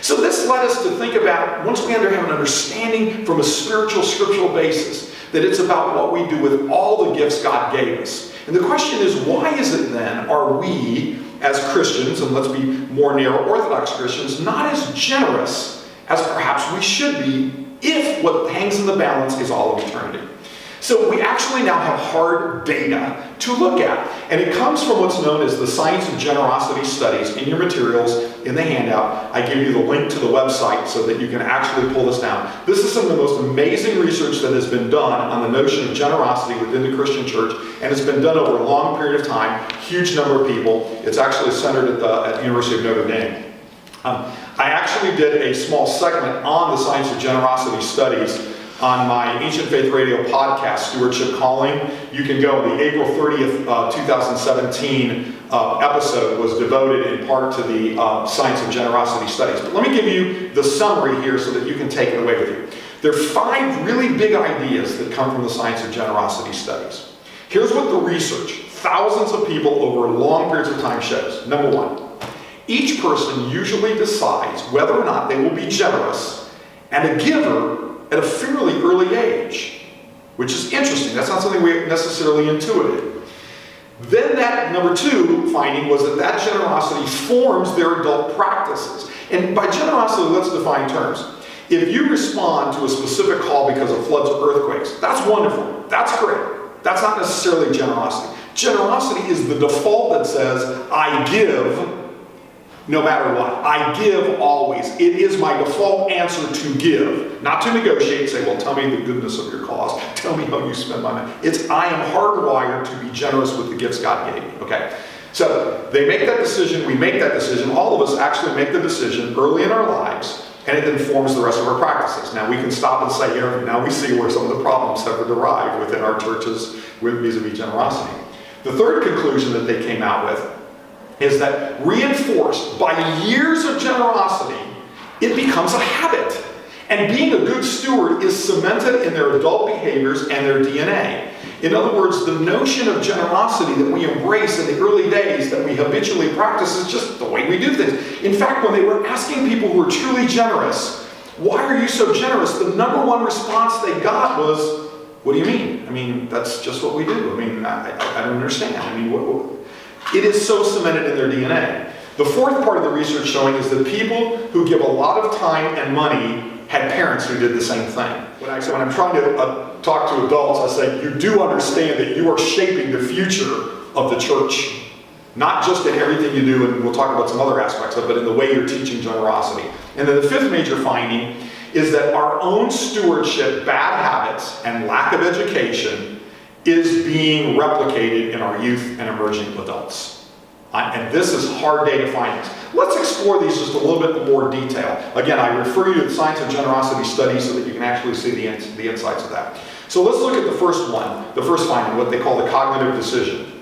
So this led us to think about, once we have an understanding from a spiritual, scriptural basis, that it's about what we do with all the gifts God gave us. And the question is, why is it then are we, as Christians, and let's be more narrow Orthodox Christians, not as generous as perhaps we should be if what hangs in the balance is all of eternity? So we actually now have hard data to look at. And it comes from what's known as the Science of Generosity Studies. In your materials, in the handout, I give you the link to the website so that you can actually pull this down. This is some of the most amazing research that has been done on the notion of generosity within the Christian church. And it's been done over a long period of time, huge number of people. It's actually centered at the University of Notre Dame. I actually did a small segment on the Science of Generosity Studies on my Ancient Faith Radio podcast, Stewardship Calling. You can go. The April 30th, 2017 episode was devoted in part to the Science of Generosity Studies. But let me give you the summary here so that you can take it away with you. There are 5 really big ideas that come from the Science of Generosity Studies. Here's what the research, thousands of people over long periods of time, shows. Number 1, each person usually decides whether or not they will be generous and a giver at a fairly early age, which is interesting. That's not something we necessarily intuited. Then that number 2 finding was that generosity forms their adult practices. And by generosity, let's define terms. If you respond to a specific call because of floods or earthquakes, that's wonderful. That's great. That's not necessarily generosity. Generosity is the default that says, I give no matter what. I give always. It is my default answer to give. Not to negotiate and say, well, tell me the goodness of your cause. Tell me how you spend my money. It's I am hardwired to be generous with the gifts God gave me. Okay? So they make that decision. We make that decision. All of us actually make the decision early in our lives, and it informs the rest of our practices. Now we can stop and say, now we see where some of the problems have derived within our churches with vis-a-vis generosity. The third conclusion that they came out with is that reinforced by years of generosity, it becomes a habit. And being a good steward is cemented in their adult behaviors and their DNA. In other words, the notion of generosity that we embrace in the early days, that we habitually practice, is just the way we do things. In fact, when they were asking people who were truly generous, why are you so generous? The number 1 response they got was, what do you mean? I mean, that's just what we do. I mean, I don't understand. I mean, it is so cemented in their DNA. The fourth part of the research showing is that people who give a lot of time and money had parents who did the same thing. When I'm trying to talk to adults, I say, you do understand that you are shaping the future of the church. Not just in everything you do, and we'll talk about some other aspects of it, but in the way you're teaching generosity. And then the 5th major finding is that our own stewardship, bad habits, and lack of education is being replicated in our youth and emerging adults. And this is hard data findings. Let's explore these just a little bit more detail. Again, I refer you to the Science of Generosity Studies so that you can actually see the insights of that. So let's look at the first one, the first finding, what they call the cognitive decision.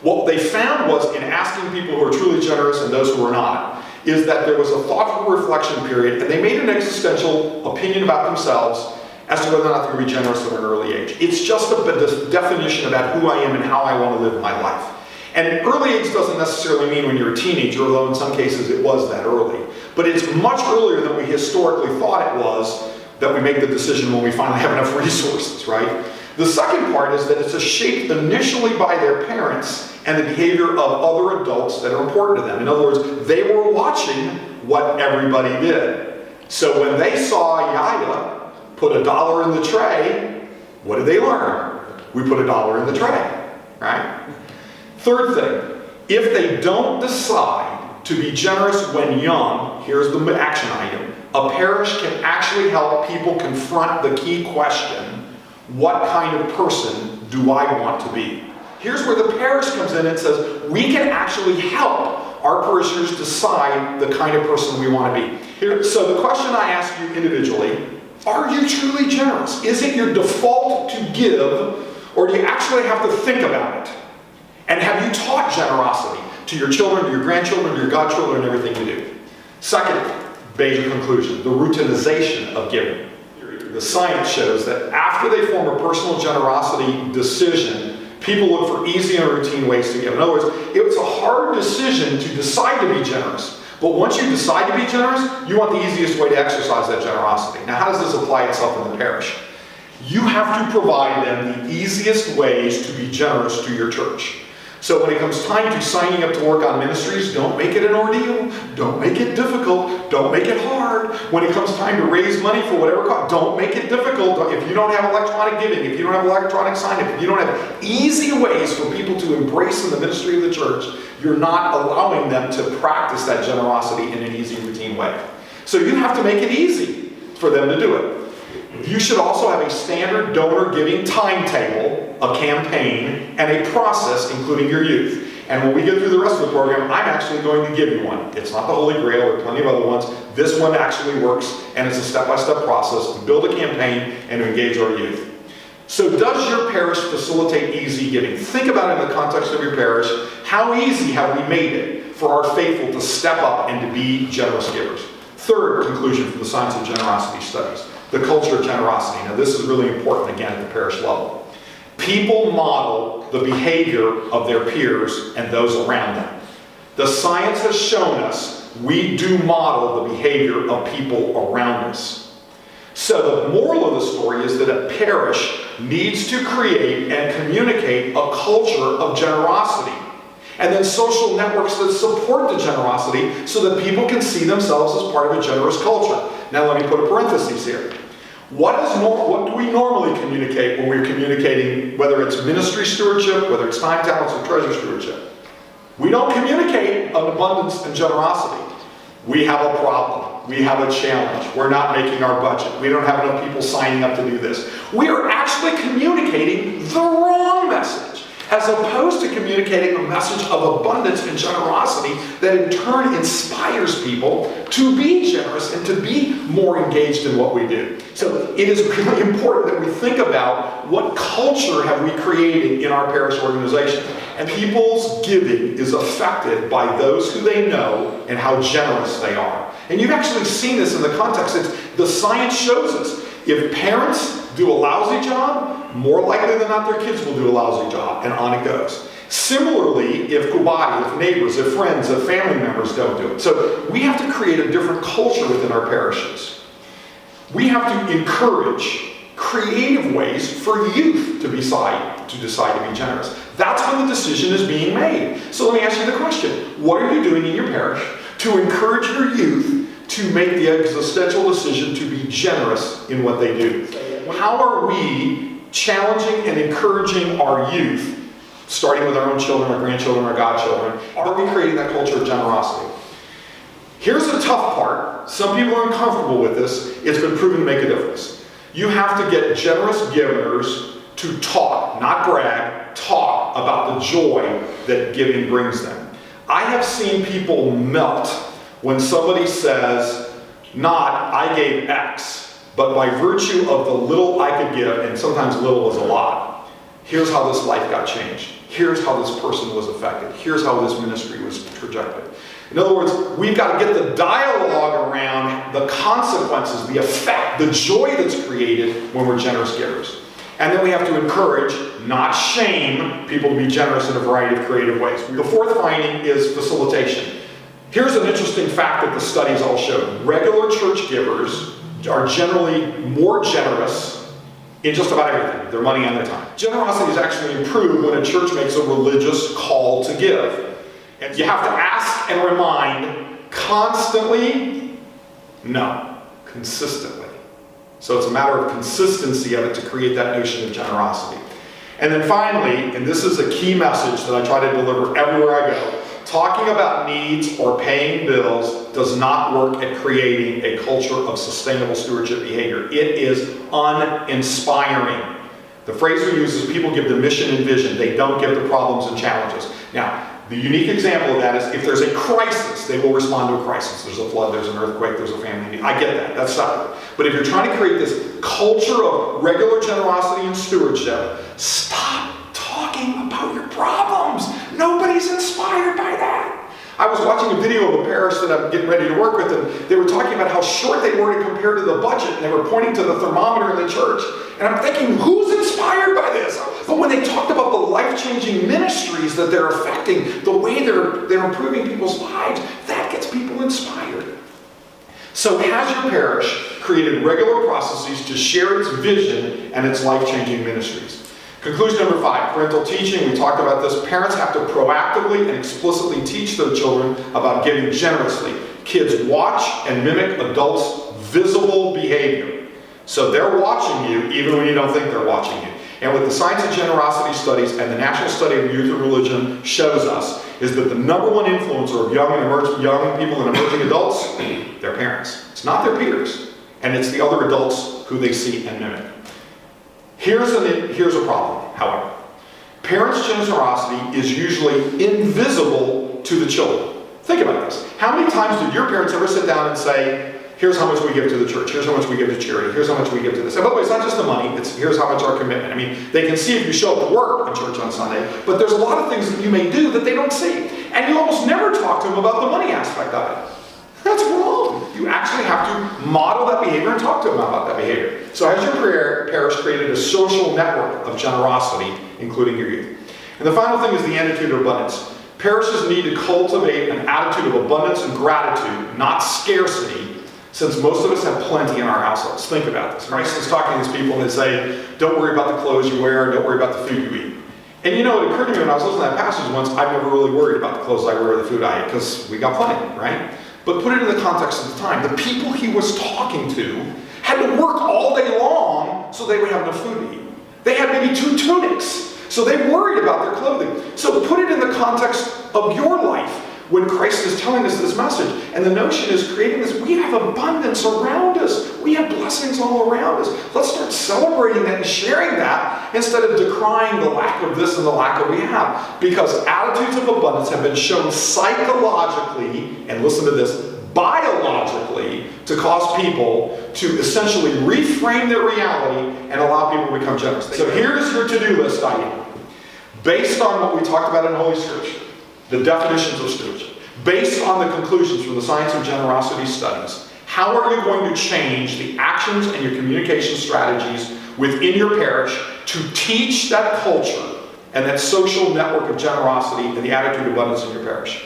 What they found was, in asking people who are truly generous and those who are not, is that there was a thoughtful reflection period, and they made an existential opinion about themselves as to whether or not they're going to be generous at an early age. It's just a definition about who I am and how I want to live my life. And early age doesn't necessarily mean when you're a teenager, although in some cases it was that early. But it's much earlier than we historically thought it was that we make the decision when we finally have enough resources, right? The second part is that it's shaped initially by their parents and the behavior of other adults that are important to them. In other words, they were watching what everybody did. So when they saw Yaya put $1 in the tray, what did they learn? We put $1 in the tray, right? Third thing, if they don't decide to be generous when young, here's the action item. A parish can actually help people confront the key question, what kind of person do I want to be? Here's where the parish comes in and says, we can actually help our parishioners decide the kind of person we want to be. So the question I ask you individually, are you truly generous? Is it your default to give, or do you actually have to think about it? And have you taught generosity to your children, to your grandchildren, to your godchildren, and everything you do? Second major conclusion, the routinization of giving. The science shows that after they form a personal generosity decision, people look for easy and routine ways to give. In other words, it's a hard decision to decide to be generous. But once you decide to be generous, you want the easiest way to exercise that generosity. Now, how does this apply itself in the parish? You have to provide them the easiest ways to be generous to your church. So when it comes time to signing up to work on ministries, don't make it an ordeal. Don't make it difficult. Don't make it hard. When it comes time to raise money for whatever cause, don't make it difficult. If you don't have electronic giving, if you don't have electronic sign-up, if you don't have easy ways for people to embrace in the ministry of the church, you're not allowing them to practice that generosity in an easy, routine way. So you have to make it easy for them to do it. You should also have a standard donor giving timetable, a campaign, and a process including your youth. And when we get through the rest of the program, I'm actually going to give you one. It's not the Holy Grail, there are plenty of other ones. This one actually works, and it's a step-by-step process to build a campaign and to engage our youth. So does your parish facilitate easy giving? Think about it in the context of your parish. How easy have we made it for our faithful to step up and to be generous givers? Third conclusion from the Science of Generosity studies. The culture of generosity. Now this is really important again at the parish level. People model the behavior of their peers and those around them. The science has shown us we do model the behavior of people around us. So the moral of the story is that a parish needs to create and communicate a culture of generosity. And then social networks that support the generosity so that people can see themselves as part of a generous culture. Now let me put a parenthesis here. What do we normally communicate when we're communicating, whether it's ministry stewardship, whether it's time, talents, or treasure stewardship? We don't communicate an abundance and generosity. We have a problem. We have a challenge. We're not making our budget. We don't have enough people signing up to do this. We are actually communicating the wrong message, as opposed to communicating a message of abundance and generosity that in turn inspires people to be generous and to be more engaged in what we do. So it is really important that we think about what culture have we created in our parish organization. And people's giving is affected by those who they know and how generous they are. And you've actually seen this in the context. The science shows us if parents do a lousy job, more likely than not their kids will do a lousy job, and on it goes. Similarly, if kubati, if neighbors, if friends, if family members don't do it. So we have to create a different culture within our parishes. We have to encourage creative ways for youth to decide to be generous. That's when the decision is being made. So let me ask you the question. What are you doing in your parish to encourage your youth to make the existential decision to be generous in what they do? How are we challenging and encouraging our youth, starting with our own children, our grandchildren, our godchildren? Are we creating that culture of generosity? Here's the tough part. Some people are uncomfortable with this. It's been proven to make a difference. You have to get generous givers to talk, not brag, talk about the joy that giving brings them. I have seen people melt when somebody says, not, I gave X, but by virtue of the little I could give, and sometimes little was a lot, here's how this life got changed. Here's how this person was affected. Here's how this ministry was trajected. In other words, we've got to get the dialogue around the consequences, the effect, the joy that's created when we're generous givers. And then we have to encourage, not shame, people to be generous in a variety of creative ways. The fourth finding is facilitation. Here's an interesting fact that the studies all showed. Regular church givers are generally more generous in just about everything, their money and their time. Generosity is actually improved when a church makes a religious call to give. And you have to ask and remind constantly, no, consistently. So it's a matter of consistency of it to create that notion of generosity. And then finally, and this is a key message that I try to deliver everywhere I go, talking about needs or paying bills does not work at creating a culture of sustainable stewardship behavior. It is uninspiring. The phrase we use is people give the mission and vision. They don't give the problems and challenges. Now, the unique example of that is if there's a crisis, they will respond to a crisis. There's a flood, there's an earthquake, there's a family need. I get that. That's separate. But if you're trying to create this culture of regular generosity and stewardship, stop talking about your problems. Nobody's inspired by that. I was watching a video of a parish that I'm getting ready to work with, and they were talking about how short they were to compare to the budget, and they were pointing to the thermometer in the church. And I'm thinking, who's inspired by this? But when they talked about the life-changing ministries that they're affecting, the way they're improving people's lives, that gets people people inspired. So has your parish created regular processes to share its vision and its life-changing ministries? Conclusion number 5, parental teaching. We talked about this. Parents have to proactively and explicitly teach their children about giving generously. Kids watch and mimic adults' visible behavior. So they're watching you even when you don't think they're watching you. And what the Science of Generosity studies and the National Study of Youth and Religion shows us is that the number one influencer of young people and emerging adults, their parents. It's not their peers, and it's the other adults who they see and mimic. Here's a problem, however. Parents' generosity is usually invisible to the children. Think about this. How many times did your parents ever sit down and say, here's how much we give to the church, here's how much we give to charity, here's how much we give to this. And by the way, it's not just the money, it's here's how much our commitment. I mean, they can see if you show up to work in church on Sunday, but there's a lot of things that you may do that they don't see. And you almost never talk to them about the money aspect of it. That's wrong. You actually have to model that behavior and talk to them about that behavior. So has your parish created a social network of generosity, including your youth? And the final thing is the attitude of abundance. Parishes need to cultivate an attitude of abundance and gratitude, not scarcity, since most of us have plenty in our households. Think about this. Christ is talking to these people and they say, don't worry about the clothes you wear, don't worry about the food you eat. And you know, it occurred to me when I was listening to that passage once, I've never really worried about the clothes I wear or the food I eat, because we got plenty, right? But put it in the context of the time. The people he was talking to had to work all day long so they would have enough food to eat. They had maybe 2 tunics, so they worried about their clothing. So put it in the context of your life when Christ is telling us this message. And the notion is creating this, we have abundance around us. We have blessings all around us. Let's start celebrating that and sharing that instead of decrying the lack of this and the lack of we have. Because attitudes of abundance have been shown psychologically, and listen to this, biologically, to cause people to essentially reframe their reality and allow people to become generous. So here's your to-do list item. Based on what we talked about in Holy Scripture, the definitions of stewardship, based on the conclusions from the Science of Generosity studies, how are you going to change the actions and your communication strategies within your parish to teach that culture and that social network of generosity and the attitude of abundance in your parish?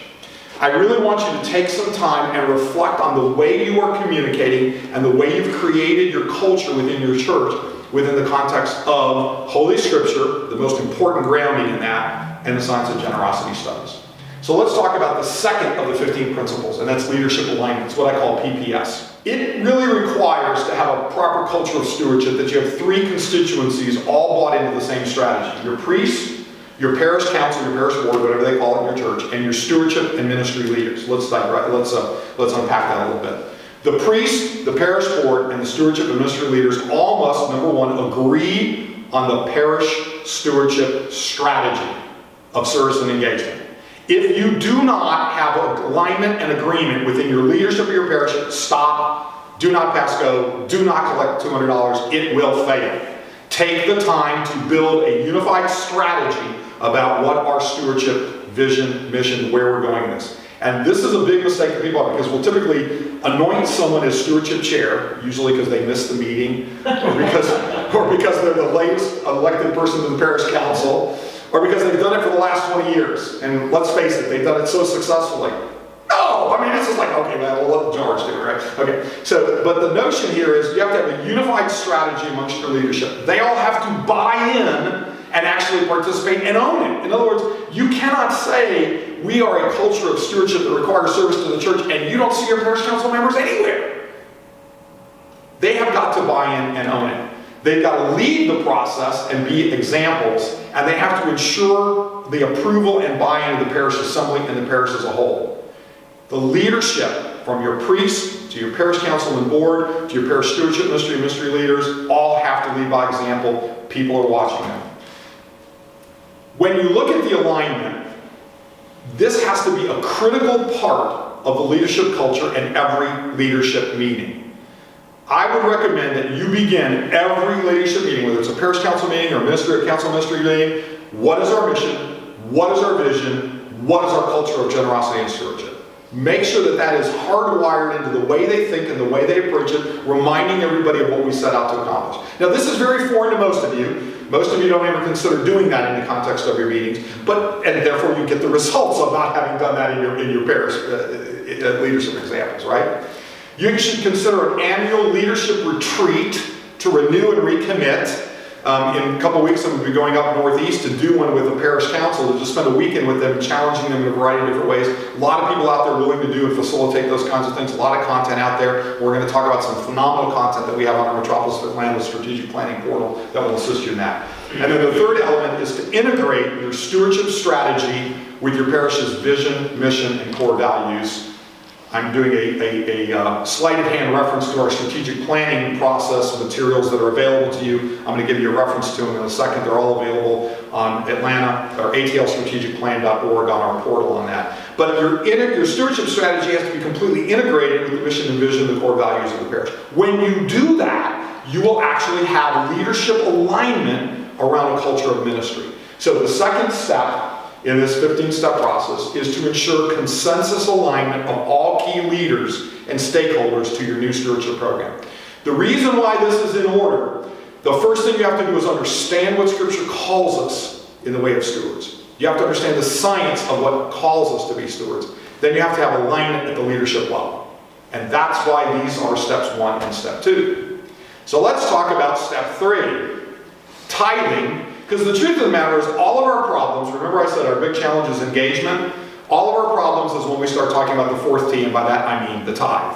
I really want you to take some time and reflect on the way you are communicating and the way you've created your culture within your church within the context of Holy Scripture, the most important grounding in that, and the Science of Generosity studies. So let's talk about the second of the 15 principles, and that's leadership alignment. It's what I call PPS. It really requires to have a proper culture of stewardship that you have 3 constituencies all bought into the same strategy. Your priest, your parish council, your parish board, whatever they call it in your church, and your stewardship and ministry leaders. Let's unpack that a little bit. The priest, the parish board, and the stewardship and ministry leaders all must, number 1, agree on the parish stewardship strategy of service and engagement. If you do not have alignment and agreement within your leadership of your parish, stop, do not pass go, do not collect $200, it will fail. Take the time to build a unified strategy about what our stewardship, vision, mission, where we're going in this. And this is a big mistake that people have, because we'll typically anoint someone as stewardship chair, usually because they missed the meeting, or because they're the latest elected person to the parish council, or because they've done it for the last 20 years. And let's face it, they've done it so successfully. No, I mean, this is like, okay, man, we'll let George do it, right? Okay, so, but the notion here is you have to have a unified strategy amongst your leadership. They all have to buy in and actually participate and own it. In other words, you cannot say we are a culture of stewardship that requires service to the church and you don't see your parish council members anywhere. They have got to buy in and own it. They've got to lead the process and be examples, and they have to ensure the approval and buy-in of the parish assembly and the parish as a whole. The leadership, from your priest to your parish council and board to your parish stewardship ministry leaders, all have to lead by example. People are watching them. When you look at the alignment, this has to be a critical part of the leadership culture in every leadership meeting. I would recommend that you begin every leadership meeting, whether it's a parish council meeting or a ministry or council ministry meeting, what is our mission? What is our vision? What is our culture of generosity and stewardship? Make sure that that is hardwired into the way they think and the way they approach it, reminding everybody of what we set out to accomplish. Now, this is very foreign to most of you. Most of you don't ever consider doing that in the context of your meetings, and therefore you get the results of not having done that in your parish, leadership examples, right? You should consider an annual leadership retreat to renew and recommit. In a couple of weeks, I'm going to be going up northeast to do one with the parish council, to just spend a weekend with them, challenging them in a variety of different ways. A lot of people out there willing to do and facilitate those kinds of things. A lot of content out there. We're going to talk about some phenomenal content that we have on our Metropolis Atlanta strategic planning portal that will assist you in that. And then the third element is to integrate your stewardship strategy with your parish's vision, mission, and core values. I'm doing a sleight of hand reference to our strategic planning process materials that are available to you. I'm going to give you a reference to them in a second. They're all available on Atlanta, or atlstrategicplan.org, on our portal on that. But your stewardship strategy has to be completely integrated with the mission and vision, the core values of the parish. When you do that, you will actually have leadership alignment around a culture of ministry. So the second step in this 15-step process is to ensure consensus alignment of all key leaders and stakeholders to your new stewardship program. The reason why this is in order, the first thing you have to do is understand what Scripture calls us in the way of stewards. You have to understand the science of what calls us to be stewards. Then you have to have alignment at the leadership level. And that's why these are steps 1 and step 2. So let's talk about step 3, tithing. Because the truth of the matter is, all of our problems, remember I said our big challenge is engagement, all of our problems is when we start talking about the fourth T, and by that I mean the tithe.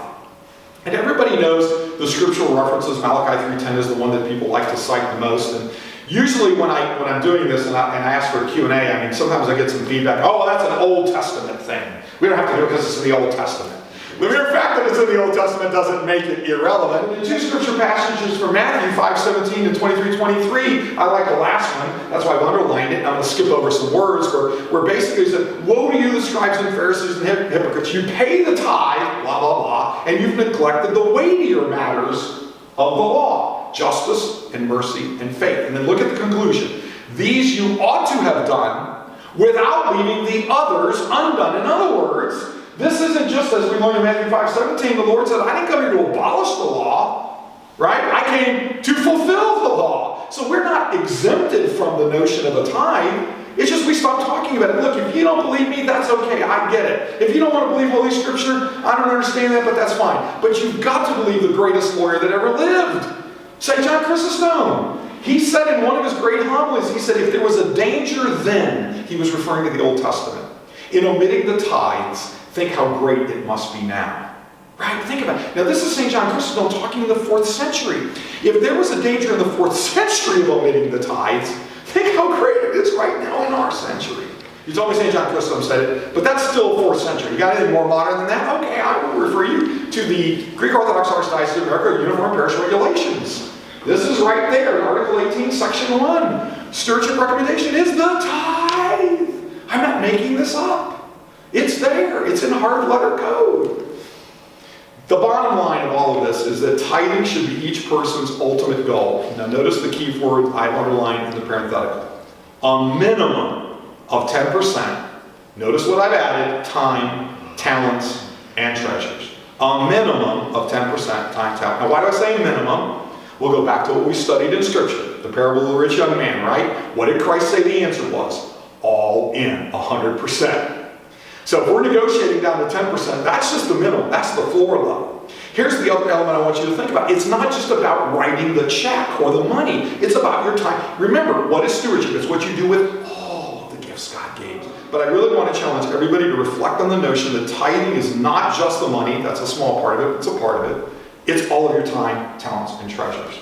And everybody knows the scriptural references. Malachi 3:10 is the one that people like to cite the most. And usually when I'm doing this and I ask for a Q&A, I mean, sometimes I get some feedback, oh, well, that's an Old Testament thing. We don't have to do it because it's in the Old Testament. The mere fact that it's in the Old Testament doesn't make it irrelevant. The two scripture passages from Matthew 5:17 and 23:23, I like the last one. That's why I've underlined it. And I'm going to skip over some words where basically it said, woe to you, the scribes and Pharisees and hypocrites. You pay the tithe, blah, blah, blah, and you've neglected the weightier matters of the law, justice and mercy and faith. And then look at the conclusion. These you ought to have done without leaving the others undone. In other words, this isn't just, as we learn in Matthew 5:17, the Lord said, I didn't come here to abolish the law, right? I came to fulfill the law. So we're not exempted from the notion of a tithe. It's just we stop talking about it. Look, if you don't believe me, that's okay. I get it. If you don't want to believe Holy Scripture, I don't understand that, but that's fine. But you've got to believe the greatest lawyer that ever lived, St. John Chrysostom. He said in one of his great homilies, he said, if there was a danger then, he was referring to the Old Testament, in omitting the tithes, think how great it must be now. Right? Think about it. Now this is St. John Chrysostom talking in the 4th century. If there was a danger in the 4th century of omitting the tithes, think how great it is right now in our century. You told me St. John Chrysostom said it, but that's still 4th century. You got anything more modern than that? Okay, I will refer you to the Greek Orthodox Archdiocese of America Uniform Parish Regulations. This is right there, Article 18, Section 1. Stewardship recommendation is the tithe. I'm not making this up. It's there. It's in hard letter code. The bottom line of all of this is that tithing should be each person's ultimate goal. Now notice the key word I've underlined in the parenthetical. A minimum of 10%. Notice what I've added: time, talents, and treasures. A minimum of 10% time, talent. Now why do I say minimum? We'll go back to what we studied in Scripture. The parable of the rich young man, right? What did Christ say the answer was? All in, 100%. So if we're negotiating down to 10%, that's just the minimum. That's the floor level. Here's the other element I want you to think about. It's not just about writing the check or the money. It's about your time. Remember, what is stewardship? It's what you do with all the gifts God gave. But I really want to challenge everybody to reflect on the notion that tithing is not just the money. That's a small part of it. It's a part of it. It's all of your time, talents, and treasures.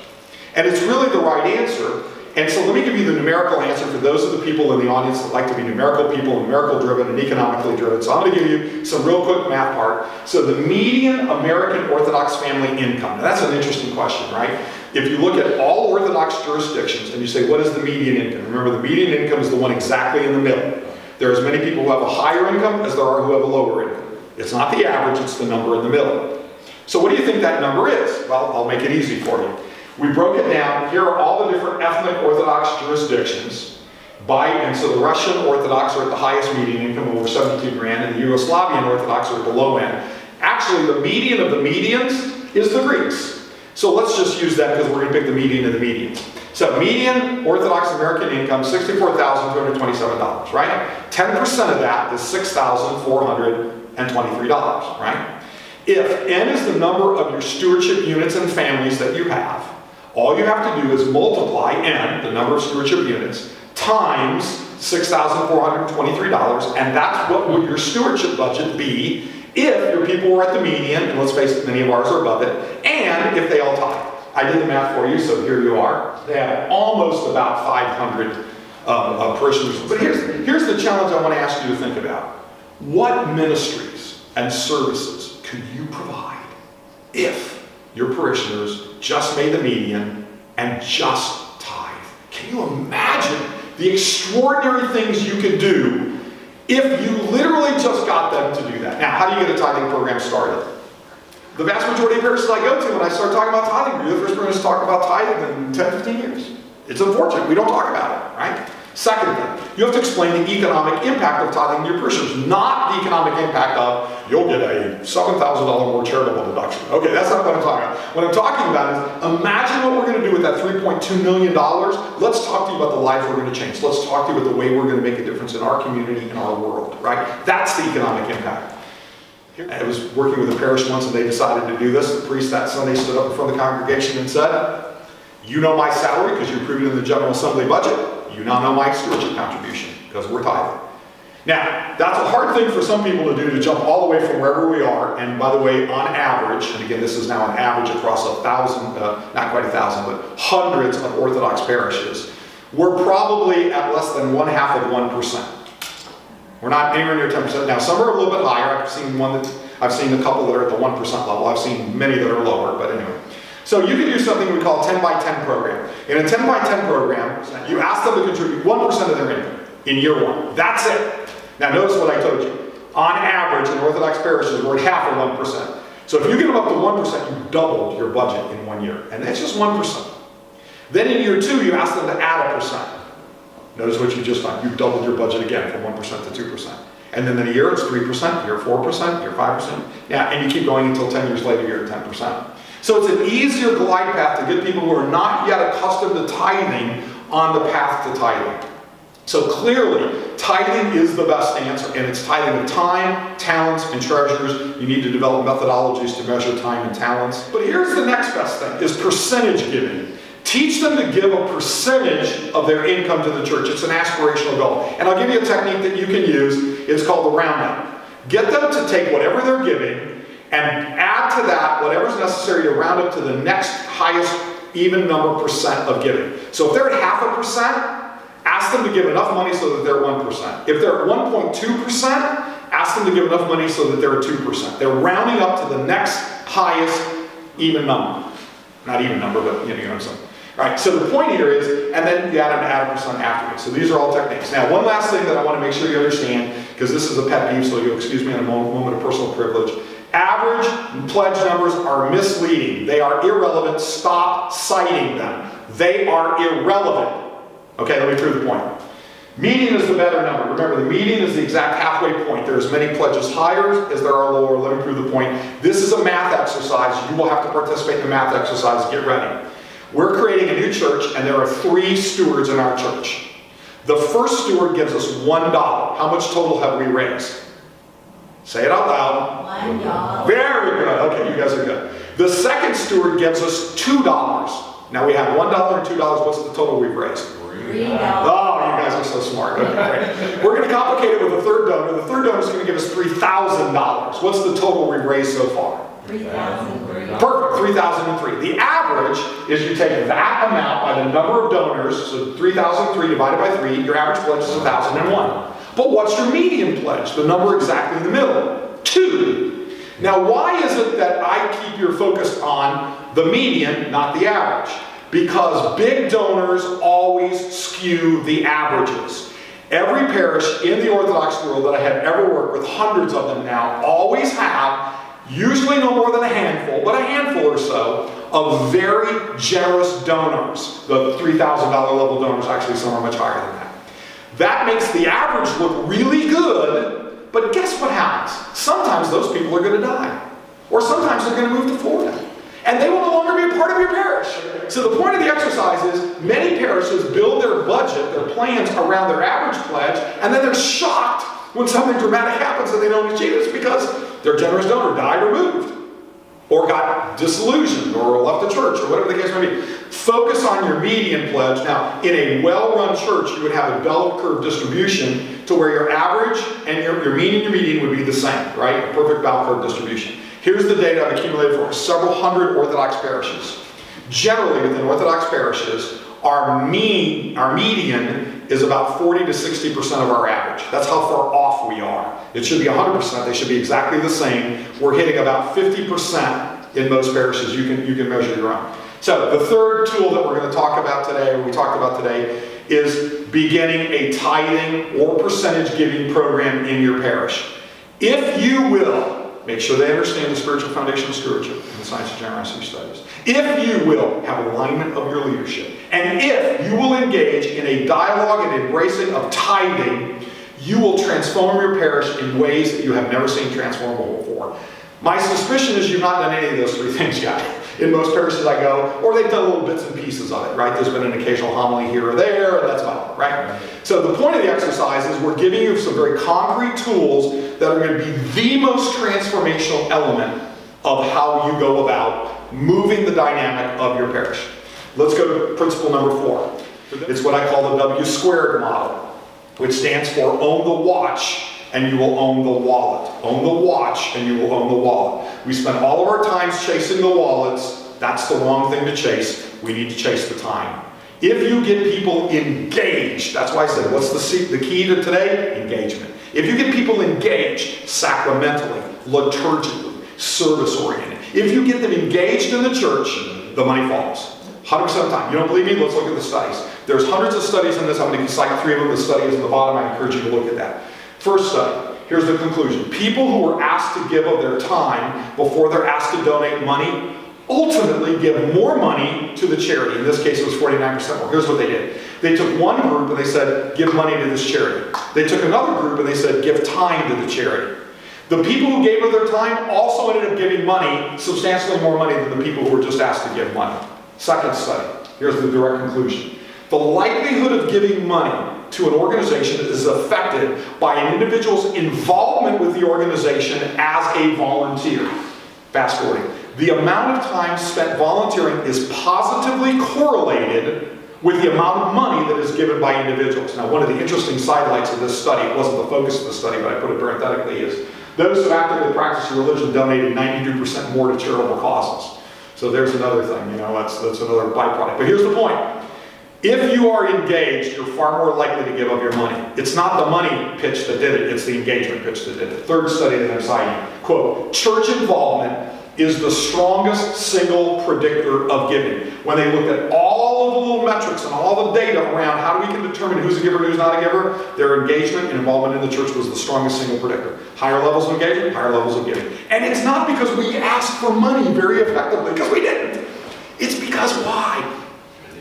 And it's really the right answer. And so let me give you the numerical answer for those of the people in the audience that like to be numerical people, numerical driven and economically driven. So I'm going to give you some real quick math part. So the median American Orthodox family income. Now that's an interesting question, right? If you look at all Orthodox jurisdictions and you say, what is the median income? Remember, the median income is the one exactly in the middle. There are as many people who have a higher income as there are who have a lower income. It's not the average, it's the number in the middle. So what do you think that number is? Well, I'll make it easy for you. We broke it down. Here are all the different ethnic Orthodox jurisdictions. And so the Russian Orthodox are at the highest median income, over 72 grand, and the Yugoslavian Orthodox are at the low end. Actually, the median of the medians is the Greeks. So let's just use that because we're going to pick the median of the medians. So median Orthodox American income, $64,227, right? 10% of that is $6,400. right? If N is the number of your stewardship units and families that you have, all you have to do is multiply N, the number of stewardship units, times $6,423, and that's what would your stewardship budget be if your people were at the median, and let's face it, many of ours are above it, and if they all tithe. I did the math for you, so here you are. They have almost about 500 parishioners. But here's the challenge I want to ask you to think about. What ministries and services could you provide if your parishioners just made the median and just tithe? Can you imagine the extraordinary things you could do if you literally just got them to do that? Now, how do you get a tithing program started? The vast majority of parishes I go to, when I start talking about tithing, you're the first person to talk about tithing in 10, 15 years. It's unfortunate. We don't talk about it, right? Second thing, you have to explain the economic impact of tithing to your parishioners, not the economic impact of, you'll get a $7,000 more charitable deduction. Okay, that's not what I'm talking about. What I'm talking about is, imagine what we're going to do with that $3.2 million. Let's talk to you about the lives we're going to change. Let's talk to you about the way we're going to make a difference in our community, in our world, right? That's the economic impact. I was working with a parish once and they decided to do this. The priest that Sunday stood up in front of the congregation and said, you know my salary because you approved it in the General Assembly budget. You now know my stewardship contribution because we're tithing. Now, that's a hard thing for some people to do, to jump all the way from wherever we are. And by the way, on average, and again, this is now an average across 1,000, not quite 1,000, but hundreds of Orthodox parishes, we're probably at less than 1/2 of 1%. We're not anywhere near 10%. Now, some are a little bit higher. I've seen a couple that are at the 1% level. I've seen many that are lower, but anyway. So you can do something we call a 10 by 10 program. In a 10 by 10 program, you ask them to contribute 1% of their income in year one. That's it. Now notice what I told you. On average, in Orthodox parishes, we're at 1/2 of 1%. So if you get them up to 1%, you've doubled your budget in 1 year. And that's just 1%. Then in year two, you ask them to add 1%. Notice what you just done. You've doubled your budget again from 1% to 2%. And then in a year, it's 3%, year 4%, year 5%. Yeah, and you keep going until 10 years later, you're at 10%. So it's an easier glide path to get people who are not yet accustomed to tithing on the path to tithing. So clearly, tithing is the best answer, and it's tithing of time, talents, and treasures. You need to develop methodologies to measure time and talents. But here's the next best thing, is percentage giving. Teach them to give a percentage of their income to the church. It's an aspirational goal. And I'll give you a technique that you can use. It's called the roundup. Get them to take whatever they're giving and add to that whatever's necessary to round up to the next highest even number percent of giving. So if they're at 0.5%, ask them to give enough money so that they're 1%. If they're at 1.2%, ask them to give enough money so that they're at 2%. They're rounding up to the next highest even number. Not even number, but you know what I'm saying. All right, so the point here is, and then you add a percent afterwards. So these are all techniques. Now, one last thing that I want to make sure you understand, because this is a pet peeve, so you'll excuse me in a moment of personal privilege. Average pledge numbers are misleading. They are irrelevant. Stop citing them. They are irrelevant. Okay, let me prove the point. Median is the better number. Remember, the median is the exact halfway point. There are as many pledges higher as there are lower. Let me prove the point. This is a math exercise. You will have to participate in the math exercise. Get ready. We're creating a new church, and there are 3 stewards in our church. The first steward gives us $1. How much total have we raised? Say it out loud. $1. Very good. Okay, you guys are good. The second steward gives us $2. Now we have $1 and $2. What's the total we've raised? $3. Oh, you guys are so smart. Okay, great. We're going to complicate it with a third donor. The third donor is going to give us $3,000. What's the total we've raised so far? $3,003. Perfect, 3,003. The average is you take that amount by the number of donors, so 3,003 divided by 3, your average pledge is 1,001. But what's your median pledge? The number exactly in the middle, 2. Now, why is it that I keep your focus on the median, not the average? Because big donors always skew the averages. Every parish in the Orthodox world that I have ever worked with, hundreds of them now, always have, usually no more than a handful, but a handful or so, of very generous donors. The $3,000 level donors, actually some are much higher than that. That makes the average look really good, but guess what happens? Sometimes those people are going to die. Or sometimes they're going to move to Florida. And they will no longer be a part of your parish. So the point of the exercise is, many parishes build their budget, their plans around their average pledge, and then they're shocked when something dramatic happens and they don't achieve it, it's because their generous donor died or moved, or got disillusioned, or left the church, or whatever the case may be. Focus on your median pledge. Now, in a well-run church, you would have a bell curve distribution to where your average and your median would be the same, right? A perfect bell curve distribution. Here's the data I've accumulated for several hundred Orthodox parishes. Generally, within Orthodox parishes, our median is about 40 to 60% of our average. That's how far off we are. It should be 100%. They should be exactly the same. We're hitting about 50% in most parishes. You can measure your own. So the third tool that we're going to talk about today, or we talked about today, is beginning a tithing or percentage giving program in your parish. If you will, make sure they understand the spiritual foundation of stewardship and the science of generosity studies. If you will have alignment of your leadership, and if you will engage in a dialogue and embracing of tithing, you will transform your parish in ways that you have never seen transformable before. My suspicion is you've not done any of those three things yet. In most parishes I go, or they've done little bits and pieces of it, right? There's been an occasional homily here or there, and that's about it, right? So the point of the exercise is we're giving you some very concrete tools that are going to be the most transformational element of how you go about moving the dynamic of your parish. Let's go to principle number 4. It's what I call the W squared model, which stands for own the watch and you will own the wallet. Own the watch and you will own the wallet. We spend all of our times chasing the wallets. That's the wrong thing to chase. We need to chase the time. If you get people engaged, that's why I said, what's the key to today? Engagement. If you get people engaged sacramentally, liturgically, service-oriented, if you get them engaged in the church, the money falls. 100% of the time. You don't believe me? Let's look at the studies. There's hundreds of studies in this. I'm going to cite 3 of them. The study is in the bottom. I encourage you to look at that. First study. Here's the conclusion. People who are asked to give of their time before they're asked to donate money ultimately give more money to the charity. In this case, it was 49% more. Here's what they did. They took one group and they said, give money to this charity. They took another group and they said, give time to the charity. The people who gave of their time also ended up giving money, substantially more money than the people who were just asked to give money. Second study. Here's the direct conclusion. The likelihood of giving money to an organization is affected by an individual's involvement with the organization as a volunteer. Fast forwarding. The amount of time spent volunteering is positively correlated with the amount of money that is given by individuals. Now, one of the interesting sidelights of this study, it wasn't the focus of the study, but I put it parenthetically, is those who actively practice religion donated 92% more to charitable causes. So there's another thing, that's another byproduct. But here's the point. If you are engaged, you're far more likely to give of your money. It's not the money pitch that did it, it's the engagement pitch that did it. Third study that I'm citing, quote, church involvement is the strongest single predictor of giving. When they looked at all of the little metrics and all the data around how we can determine who's a giver and who's not a giver, their engagement and involvement in the church was the strongest single predictor. Higher levels of engagement, higher levels of giving. And it's not because we asked for money very effectively, because we didn't. It's because why?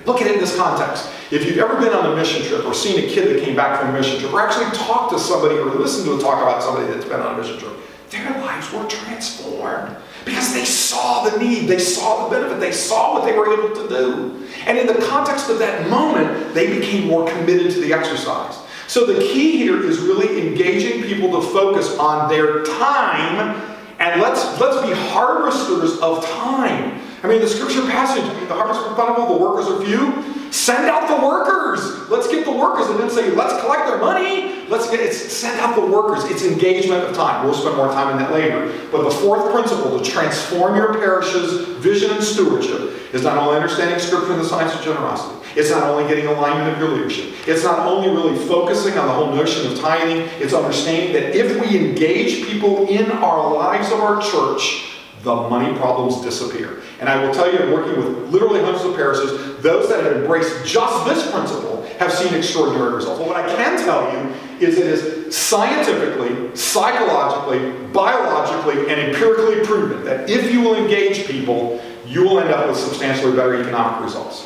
Look at it in this context. If you've ever been on a mission trip or seen a kid that came back from a mission trip or actually talked to somebody or listened to a talk about somebody that's been on a mission trip, their lives were transformed because they saw the need, they saw the benefit, they saw what they were able to do. And in the context of that moment, they became more committed to the exercise. So the key here is really engaging people to focus on their time, and let's be harvesters of time. I mean, the scripture passage, the harvest is plentiful, the workers are few. Send out the workers. Let's get the workers and then say, let's collect their money. Send out the workers. It's engagement of time. We'll spend more time in that later. But the fourth principle to transform your parish's vision and stewardship is not only understanding scripture and the science of generosity. It's not only getting alignment of your leadership. It's not only really focusing on the whole notion of tithing. It's understanding that if we engage people in our lives of our church, the money problems disappear. And I will tell you, I'm working with literally hundreds of parishes, those that have embraced just this principle have seen extraordinary results. But what I can tell you is it is scientifically, psychologically, biologically, and empirically proven that if you will engage people, you will end up with substantially better economic results.